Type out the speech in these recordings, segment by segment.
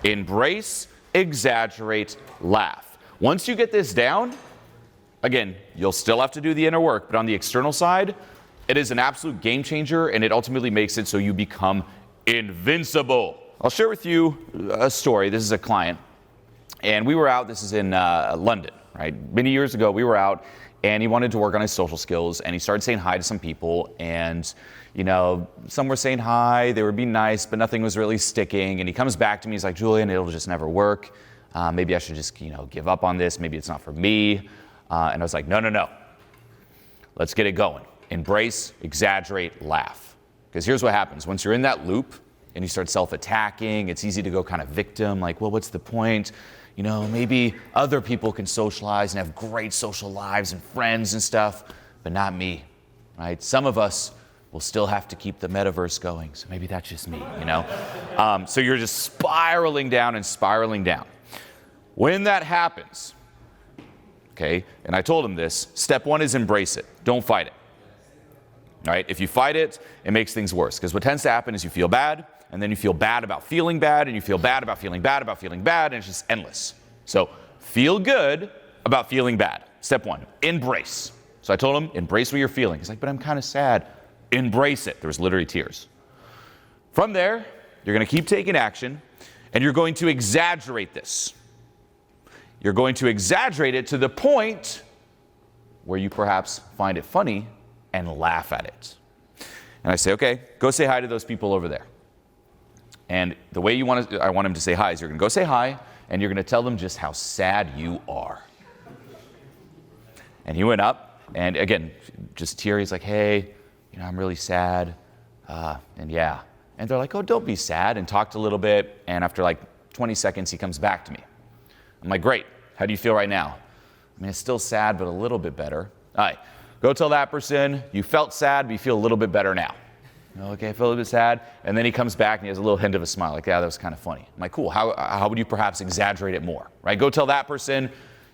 Embrace, exaggerate, laugh. Once you get this down, again, you'll still have to do the inner work, but on the external side, it is an absolute game changer, and it ultimately makes it so you become invincible. I'll share with you a story. This is a client, and we were out. This is in London, right? Many years ago, we were out, and he wanted to work on his social skills, and he started saying hi to some people, and you know, some were saying hi, they were being nice, but nothing was really sticking. And he comes back to me, he's like, Julien, it'll just never work. Maybe I should just, give up on this. Maybe it's not for me. And I was like, no. Let's get it going. Embrace, exaggerate, laugh. Because here's what happens. Once you're in that loop and you start self-attacking, it's easy to go kind of victim, like, well, what's the point? Maybe other people can socialize and have great social lives and friends and stuff, but not me, right? Some of us will still have to keep the metaverse going, so maybe that's just me, So you're just spiraling down and spiraling down. When that happens, okay, and I told him this, step one is embrace it. Don't fight it. All right? If you fight it, it makes things worse. Because what tends to happen is you feel bad, and then you feel bad about feeling bad, and you feel bad about feeling bad about feeling bad, and it's just endless. So feel good about feeling bad. Step one, embrace. So I told him, embrace what you're feeling. He's like, but I'm kind of sad. Embrace it. There was literally tears. From there, you're going to keep taking action, and you're going to exaggerate this. You're going to exaggerate it to the point where you perhaps find it funny and laugh at it. And I say, okay, go say hi to those people over there. And the way I want him to say hi is you're going to go say hi, and you're going to tell them just how sad you are. And he went up, and again, just teary. He's like, hey, I'm really sad, and yeah. And they're like, oh, don't be sad, and talked a little bit, and after like 20 seconds, he comes back to me. I'm like, great, how do you feel right now? I mean, it's still sad, but a little bit better. All right, go tell that person, you felt sad, but you feel a little bit better now. Okay, I feel a little bit sad, and then he comes back, and he has a little hint of a smile, like, yeah, that was kind of funny. I'm like, cool, how would you perhaps exaggerate it more, right? Go tell that person,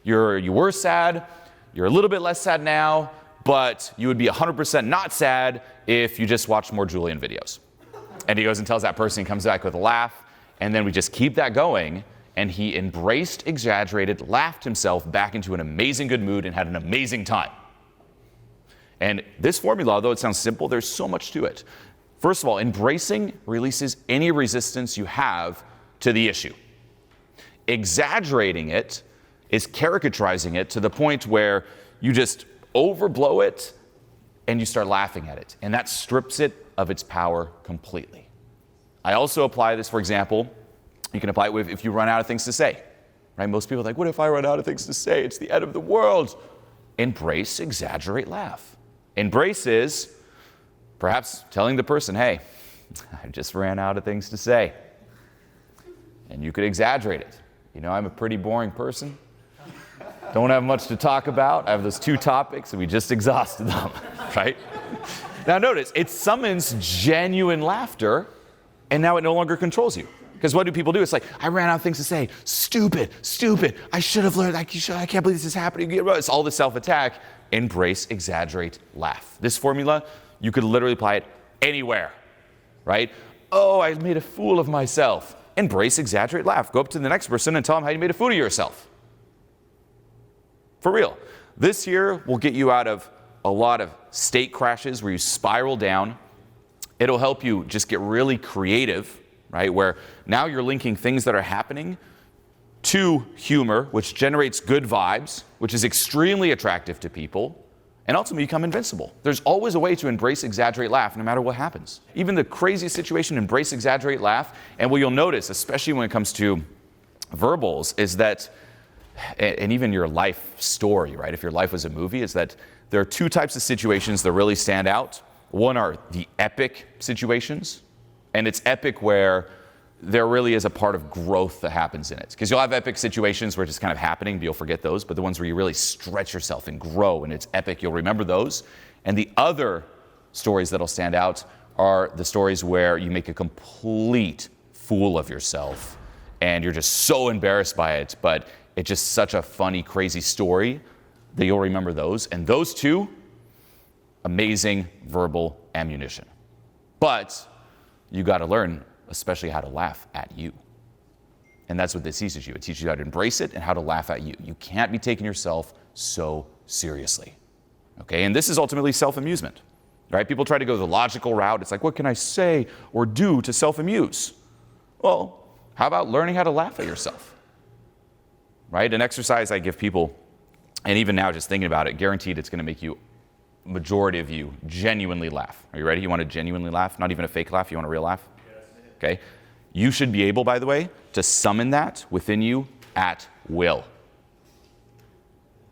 you were sad, you're a little bit less sad now, but you would be 100% not sad if you just watched more Julien videos. And he goes and tells that person, he comes back with a laugh, and then we just keep that going, and he embraced, exaggerated, laughed himself back into an amazing good mood and had an amazing time. And this formula, although it sounds simple, there's so much to it. First of all, embracing releases any resistance you have to the issue. Exaggerating it is caricaturizing it to the point where you just overblow it and you start laughing at it. And that strips it of its power completely. I also apply this, for example, you can apply it with if you run out of things to say. Right? Most people are like, what if I run out of things to say? It's the end of the world. Embrace, exaggerate, laugh. Embrace is perhaps telling the person, hey, I just ran out of things to say. And you could exaggerate it. I'm a pretty boring person. Don't have much to talk about. I have those 2 topics, and we just exhausted them, right? Now notice, it summons genuine laughter, and now it no longer controls you. Because what do people do? It's like, I ran out of things to say. Stupid. I should have learned. I can't believe this is happening. It's all the self-attack. Embrace, exaggerate, laugh. This formula, you could literally apply it anywhere, right? Oh, I made a fool of myself. Embrace, exaggerate, laugh. Go up to the next person and tell them how you made a fool of yourself. For real. This here will get you out of a lot of state crashes where you spiral down. It'll help you just get really creative, right? Where now you're linking things that are happening to humor, which generates good vibes, which is extremely attractive to people, and ultimately become invincible. There's always a way to embrace, exaggerate, laugh, no matter what happens. Even the craziest situation, embrace, exaggerate, laugh. And what you'll notice, especially when it comes to verbals, is that, and even your life story, right? If your life was a movie, is that there are 2 types of situations that really stand out. One are the epic situations, and it's epic where there really is a part of growth that happens in it. Because you'll have epic situations where it's just kind of happening, but you'll forget those. But the ones where you really stretch yourself and grow and it's epic, you'll remember those. And the other stories that'll stand out are the stories where you make a complete fool of yourself and you're just so embarrassed by it, but it's just such a funny, crazy story that you'll remember those. And those 2, amazing verbal ammunition. But you got to learn especially how to laugh at you. And that's what this teaches you. It teaches you how to embrace it and how to laugh at you. You can't be taking yourself so seriously. Okay, and this is ultimately self-amusement, right? People try to go the logical route. It's like, what can I say or do to self-amuse? Well, how about learning how to laugh at yourself, right? An exercise I give people, and even now just thinking about it, guaranteed it's going to make you, majority of you, genuinely laugh. Are you ready? You want to genuinely laugh? Not even a fake laugh, you want a real laugh? Yes. Okay. You should be able, by the way, to summon that within you at will.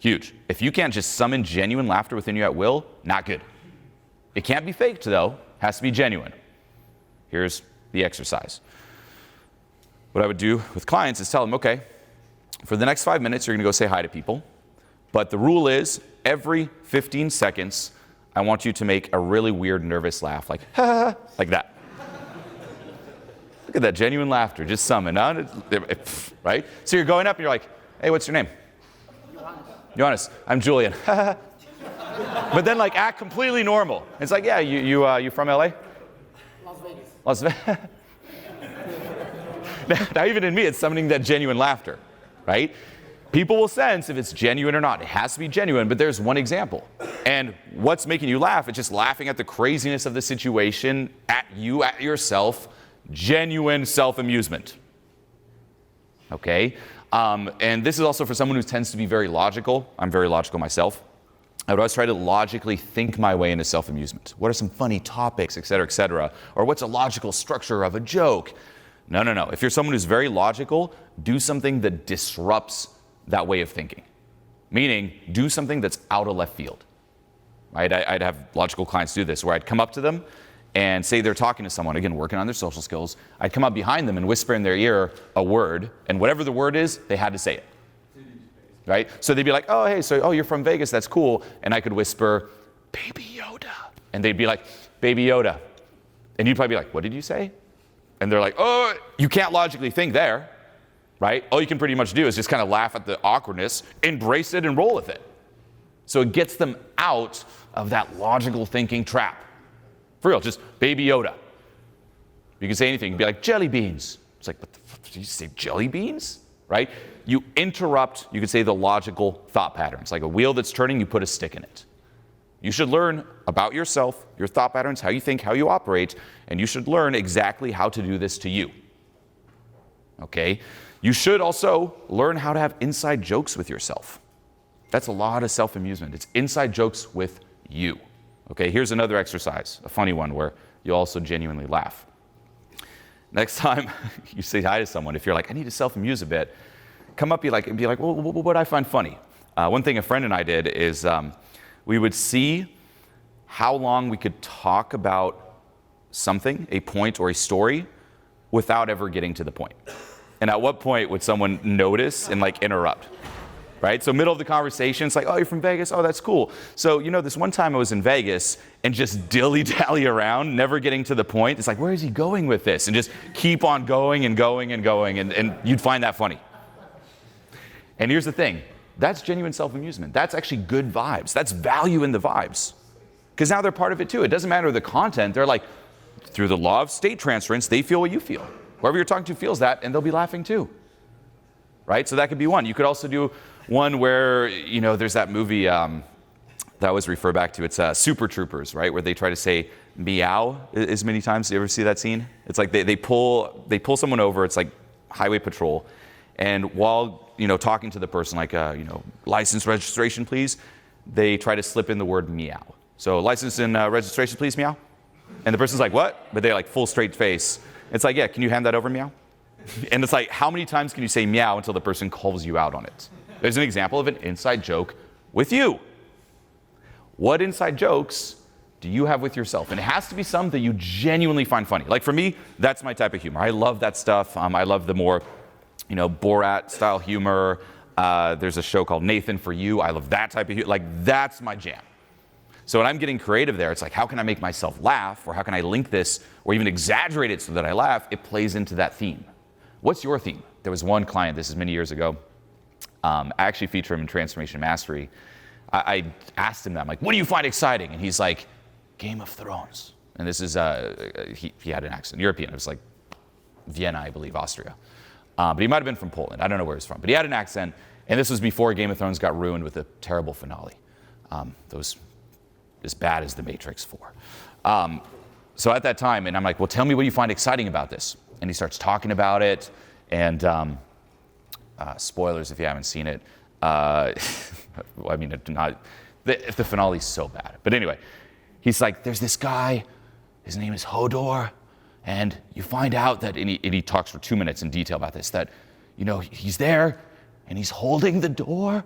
Huge. If you can't just summon genuine laughter within you at will, not good. It can't be faked, though. Has to be genuine. Here's the exercise. What I would do with clients is tell them, okay, for the next 5 minutes, you're going to go say hi to people. But the rule is, every 15 seconds, I want you to make a really weird, nervous laugh, like, ha, ha, ha, like that. Look at that genuine laughter, just summon, right? So you're going up and you're like, hey, what's your name? Johannes. I'm Julien. But then like act completely normal. It's like, yeah, you from LA? Las Vegas. Now even in me, it's summoning that genuine laughter, right? People will sense if it's genuine or not. It has to be genuine, but there's one example. And what's making you laugh? It's just laughing at the craziness of the situation, at you, at yourself. Genuine self-amusement. Okay? And this is also for someone who tends to be very logical. I'm very logical myself. I would always try to logically think my way into self-amusement. What are some funny topics, et cetera, or what's a logical structure of a joke? No. If you're someone who's very logical, do something that disrupts that way of thinking. Meaning, do something that's out of left field. Right? I'd have logical clients do this, where I'd come up to them and say they're talking to someone, again, working on their social skills. I'd come up behind them and whisper in their ear a word, and whatever the word is, they had to say it. Right? So they'd be like, oh, hey, so you're from Vegas, that's cool. And I could whisper, Baby Yoda. And they'd be like, Baby Yoda. And you'd probably be like, what did you say? And they're like, oh, you can't logically think there, right? All you can pretty much do is just kind of laugh at the awkwardness, embrace it, and roll with it. So it gets them out of that logical thinking trap. For real, just Baby Yoda. You can say anything. You can be like, jelly beans. It's like, what the fuck, did you say jelly beans? Right? You interrupt, you could say, the logical thought patterns. Like a wheel that's turning, you put a stick in it. You should learn about yourself, your thought patterns, how you think, how you operate, and you should learn exactly how to do this to you. Okay? You should also learn how to have inside jokes with yourself. That's a lot of self-amusement. It's inside jokes with you. Okay, here's another exercise, a funny one where you'll also genuinely laugh. Next time you say hi to someone, if you're like, I need to self-amuse a bit, come up and be like, well, what would I find funny? One thing a friend and I did is we would see how long we could talk about something, a point or a story, without ever getting to the point. And at what point would someone notice and like interrupt? Right? So middle of the conversation, it's like, oh, you're from Vegas? Oh, that's cool. So, this one time I was in Vegas and just dilly-dally around, never getting to the point. It's like, where is he going with this? And just keep on going and going and going, and you'd find that funny. And here's the thing. That's genuine self-amusement. That's actually good vibes. That's value in the vibes. Because now they're part of it too. It doesn't matter the content. They're like, through the law of state transference, they feel what you feel. Whoever you're talking to feels that, and they'll be laughing too. Right? So that could be one. You could also do one where, there's that movie that I always refer back to. It's Super Troopers, right? Where they try to say meow as many times. You ever see that scene? It's like they pull someone over. It's like highway patrol. And while, talking to the person, like, license registration, please, they try to slip in the word meow. So license and registration, please, meow. And the person's like, what? But they're like full straight face. It's like, yeah, can you hand that over, meow? And it's like, how many times can you say meow until the person calls you out on it? There's an example of an inside joke with you. What inside jokes do you have with yourself? And it has to be some that you genuinely find funny. Like for me, that's my type of humor. I love that stuff. I love the more, Borat style humor. There's a show called Nathan for You. I love that type of humor. Like that's my jam. So when I'm getting creative there, it's like, how can I make myself laugh? Or how can I link this or even exaggerate it so that I laugh? It plays into that theme. What's your theme? There was one client, this is many years ago. I actually feature him in Transformation Mastery. I asked him that. I'm like, what do you find exciting? And he's like, Game of Thrones. And this is, he had an accent, European. It was like Vienna, I believe, Austria. But he might have been from Poland. I don't know where he's from. But he had an accent, and this was before Game of Thrones got ruined with a terrible finale. Those as bad as The Matrix 4. So at that time, and I'm like, well, tell me what you find exciting about this. And he starts talking about it, and spoilers if you haven't seen it. I mean, the finale's so bad. But anyway, he's like, there's this guy, his name is Hodor, and you find out that, and he talks for 2 minutes in detail about this, that, you know, he's there, and he's holding the door,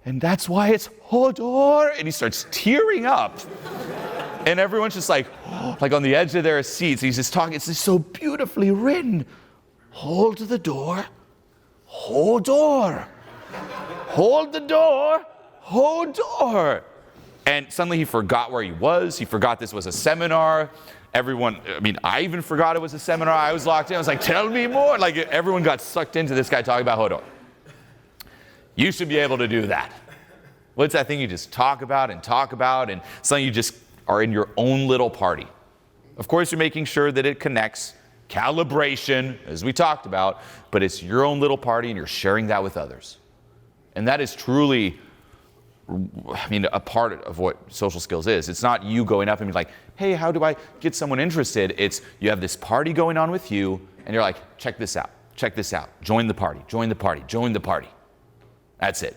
and that's why it's Hodor, and he starts tearing up. And everyone's just like on the edge of their seats. He's just talking. It's just so beautifully written. Hold the door. Hodor. Hold the door. Hodor. And suddenly he forgot where he was. He forgot this was a seminar. Everyone, I mean, I even forgot it was a seminar. I was locked in. I was like, tell me more. Like, everyone got sucked into this guy talking about Hodor. You should be able to do that. What's that thing you just talk about, and something you just are in your own little party. Of course, you're making sure that it connects, calibration, as we talked about, but it's your own little party, and you're sharing that with others. And that is truly, I mean, a part of what social skills is. It's not you going up and being like, hey, how do I get someone interested? It's you have this party going on with you, and you're like, check this out, join the party. That's it.